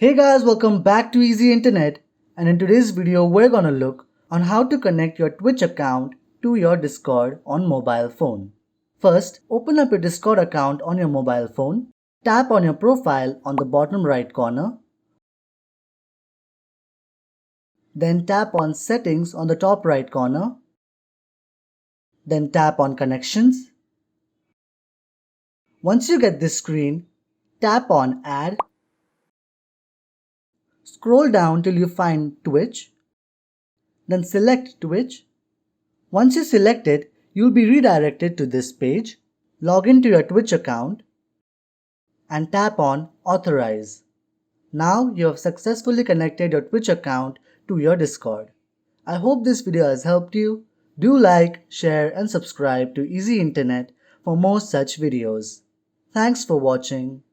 Hey guys, welcome back to Easy Internet, and in today's video we're gonna look on how to connect your Twitch account to your Discord on mobile phone. First, open up your Discord account on your mobile phone, tap on your profile on the bottom right corner, then tap on Settings on the top right corner, then tap on Connections. Once you get this screen, tap on Add. Scroll down till you find Twitch, then select Twitch. Once you select it, you'll be redirected to this page. Log into your Twitch account and tap on Authorize. Now you have successfully connected your Twitch account to your Discord. I hope this video has helped you. Do like, share and subscribe to Easy Internet for more such videos. Thanks for watching.